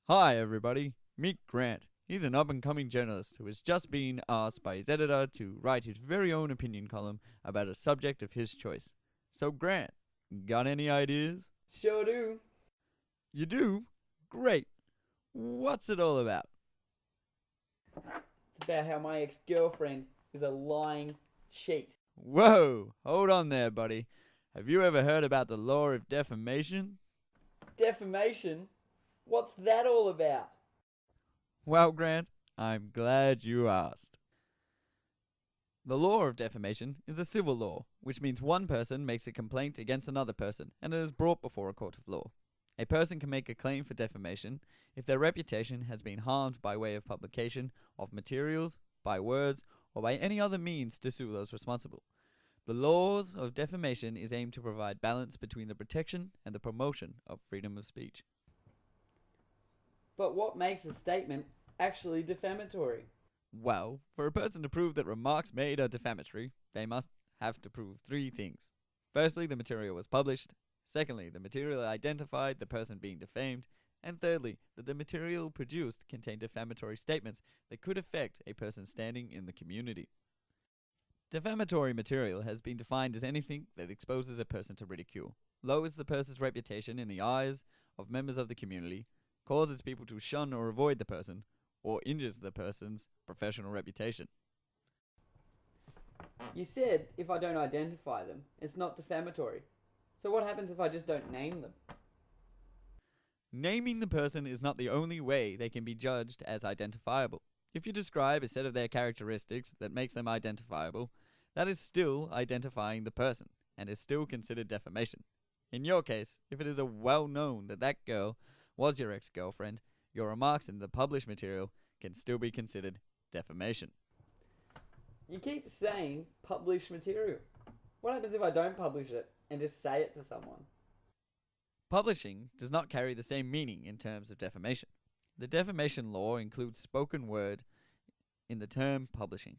Hi, everybody. Meet Grant. He's an up-and-coming journalist who has just been asked by his editor to write his very own opinion column about a subject of his choice. So, Grant, got any ideas? Sure do. You do? Great. What's it all about? It's about how my ex-girlfriend is a lying cheat. Whoa, hold on there, buddy. Have you ever heard about the law of defamation? Defamation? What's that all about? Well, Grant, I'm glad you asked. The law of defamation is a civil law, which means one person makes a complaint against another person and it is brought before a court of law. A person can make a claim for defamation if their reputation has been harmed by way of publication of materials, by words, or by any other means to sue those responsible. The laws of defamation is aimed to provide balance between the protection and the promotion of freedom of speech. But what makes a statement actually defamatory? Well, for a person to prove that remarks made are defamatory, they must have to prove three things. Firstly, the material was published. Secondly, the material identified the person being defamed. And thirdly, that the material produced contained defamatory statements that could affect a person's standing in the community. Defamatory material has been defined as anything that exposes a person to ridicule, lowers the person's reputation in the eyes of members of the community, causes people to shun or avoid the person, or injures the person's professional reputation. You said if I don't identify them, it's not defamatory. So what happens if I just don't name them? Naming the person is not the only way they can be judged as identifiable. If you describe a set of their characteristics that makes them identifiable, that is still identifying the person, and is still considered defamation. In your case, if it is well known that that girl was your ex-girlfriend, your remarks in the published material can still be considered defamation. You keep saying publish material. What happens if I don't publish it and just say it to someone? Publishing does not carry the same meaning in terms of defamation. The defamation law includes spoken word in the term publishing.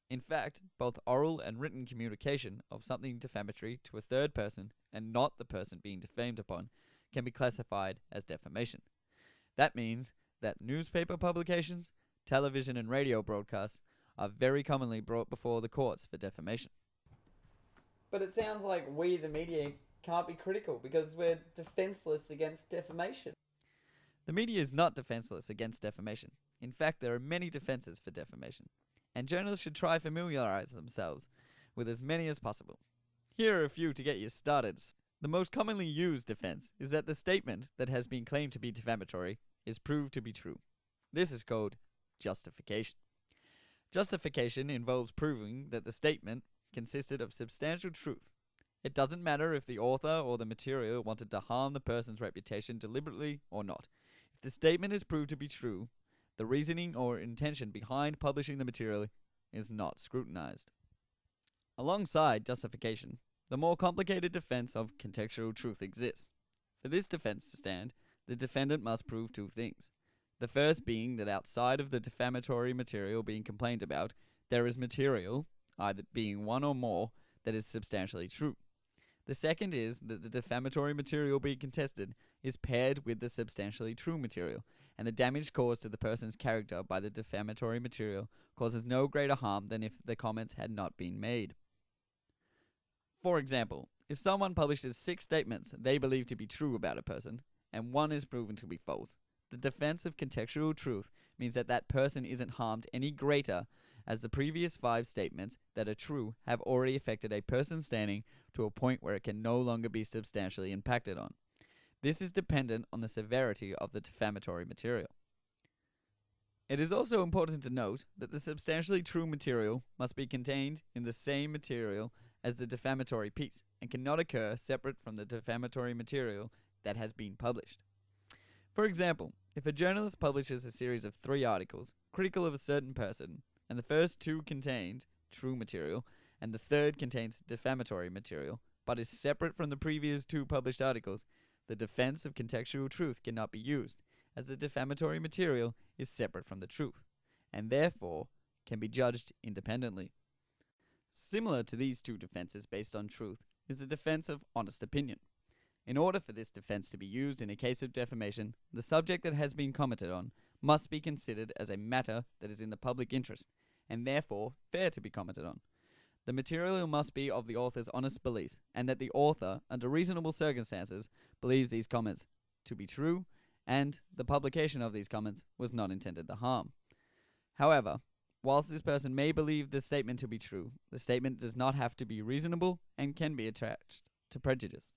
In fact, both oral and written communication of something defamatory to a third person and not the person being defamed upon can be classified as defamation. That means that newspaper publications, television and radio broadcasts are very commonly brought before the courts for defamation. But it sounds like we, the media, can't be critical because we're defenseless against defamation. The media is not defenseless against defamation. In fact, there are many defenses for defamation, and journalists should try familiarize themselves with as many as possible. Here are a few to get you started. The most commonly used defense is that the statement that has been claimed to be defamatory is proved to be true. This is called justification. Justification involves proving that the statement consisted of substantial truth. It doesn't matter if the author or the material wanted to harm the person's reputation deliberately or not. If the statement is proved to be true, the reasoning or intention behind publishing the material is not scrutinized. Alongside justification, the more complicated defense of contextual truth exists. For this defense to stand, the defendant must prove two things. The first being that outside of the defamatory material being complained about, there is material, either being one or more, that is substantially true. The second is that the defamatory material being contested is paired with the substantially true material, and the damage caused to the person's character by the defamatory material causes no greater harm than if the comments had not been made. For example, if someone publishes 6 statements they believe to be true about a person, and one is proven to be false, the defense of contextual truth means that that person isn't harmed any greater as the previous 5 statements that are true have already affected a person's standing to a point where it can no longer be substantially impacted on. This is dependent on the severity of the defamatory material. It is also important to note that the substantially true material must be contained in the same material as the defamatory piece and cannot occur separate from the defamatory material that has been published. For example, if a journalist publishes a series of 3 articles critical of a certain person, and the first 2 contained true material, and the third contains defamatory material, but is separate from the previous 2 published articles, the defense of contextual truth cannot be used, as the defamatory material is separate from the truth, and therefore can be judged independently. Similar to these 2 defenses based on truth is the defense of honest opinion. In order for this defense to be used in a case of defamation, the subject that has been commented on must be considered as a matter that is in the public interest, and therefore fair to be commented on. The material must be of the author's honest beliefs, and that the author, under reasonable circumstances, believes these comments to be true, and the publication of these comments was not intended to harm. However, whilst this person may believe the statement to be true, the statement does not have to be reasonable and can be attached to prejudice.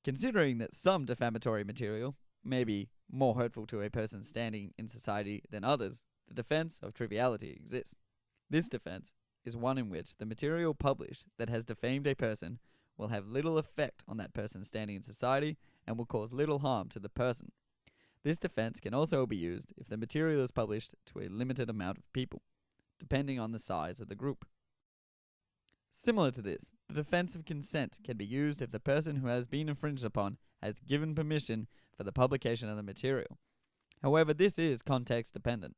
Considering that some defamatory material may be more hurtful to a person's standing in society than others, the defense of triviality exists. This defense is one in which the material published that has defamed a person will have little effect on that person's standing in society and will cause little harm to the person. This defense can also be used if the material is published to a limited amount of people, depending on the size of the group. Similar to this, the defense of consent can be used if the person who has been infringed upon has given permission for the publication of the material. However, this is context dependent,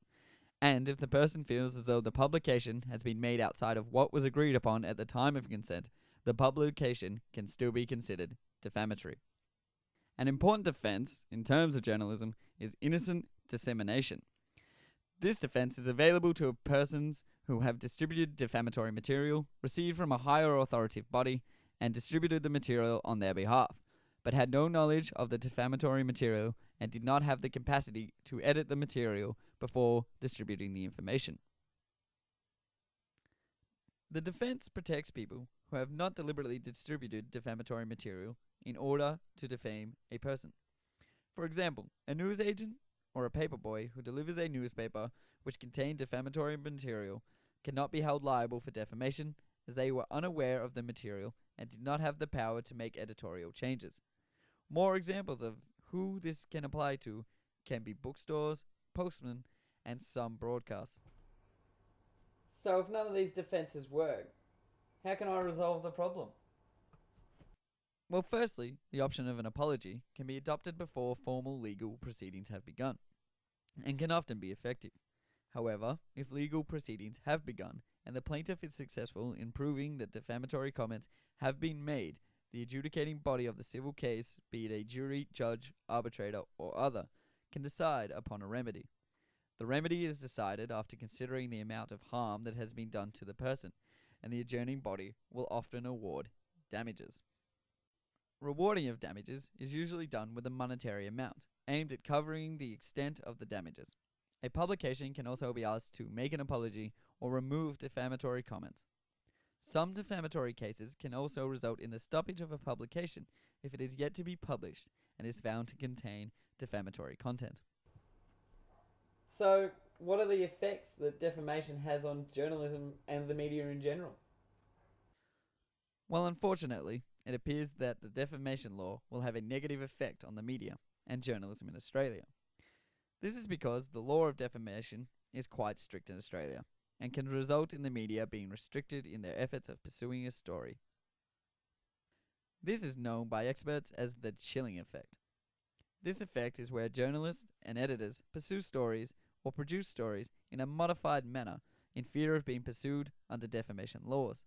and if the person feels as though the publication has been made outside of what was agreed upon at the time of consent, the publication can still be considered defamatory. An important defense, in terms of journalism, is innocent dissemination. This defense is available to persons who have distributed defamatory material, received from a higher authoritative body, and distributed the material on their behalf, but had no knowledge of the defamatory material and did not have the capacity to edit the material before distributing the information. The defense protects people who have not deliberately distributed defamatory material in order to defame a person. For example, a newsagent or a paperboy who delivers a newspaper which contained defamatory material cannot be held liable for defamation, as they were unaware of the material and did not have the power to make editorial changes. More examples of who this can apply to can be bookstores, postmen, and some broadcasts. So if none of these defences work, how can I resolve the problem? Well, firstly, the option of an apology can be adopted before formal legal proceedings have begun, and can often be effective. However, if legal proceedings have begun, and the plaintiff is successful in proving that defamatory comments have been made, the adjudicating body of the civil case, be it a jury, judge, arbitrator, or other, can decide upon a remedy. The remedy is decided after considering the amount of harm that has been done to the person, and the adjourning body will often award damages. Rewarding of damages is usually done with a monetary amount, aimed at covering the extent of the damages. A publication can also be asked to make an apology or remove defamatory comments. Some defamatory cases can also result in the stoppage of a publication if it is yet to be published and is found to contain defamatory content. So, what are the effects that defamation has on journalism and the media in general? Well, unfortunately, it appears that the defamation law will have a negative effect on the media and journalism in Australia. This is because the law of defamation is quite strict in Australia and can result in the media being restricted in their efforts of pursuing a story. This is known by experts as the chilling effect. This effect is where journalists and editors pursue stories or produce stories in a modified manner in fear of being pursued under defamation laws.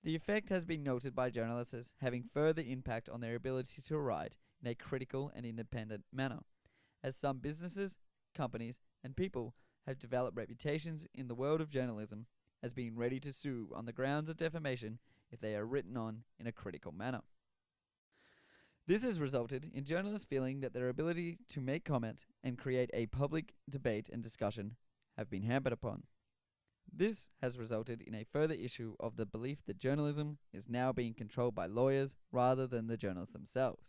The effect has been noted by journalists as having further impact on their ability to write in a critical and independent manner, as some businesses, companies, and people have developed reputations in the world of journalism as being ready to sue on the grounds of defamation if they are written on in a critical manner. This has resulted in journalists feeling that their ability to make comment and create a public debate and discussion have been hampered upon. This has resulted in a further issue of the belief that journalism is now being controlled by lawyers rather than the journalists themselves.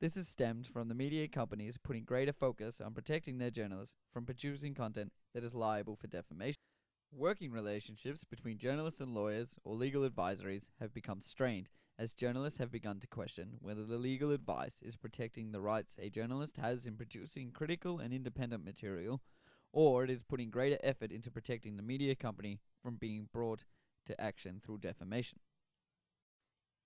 This has stemmed from the media companies putting greater focus on protecting their journalists from producing content that is liable for defamation. Working relationships between journalists and lawyers or legal advisories have become strained, as journalists have begun to question whether the legal advice is protecting the rights a journalist has in producing critical and independent material, or it is putting greater effort into protecting the media company from being brought to action through defamation.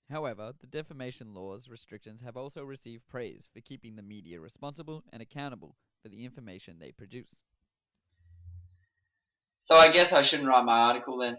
However, the defamation law's restrictions have also received praise for keeping the media responsible and accountable for the information they produce. So I guess I shouldn't write my article then.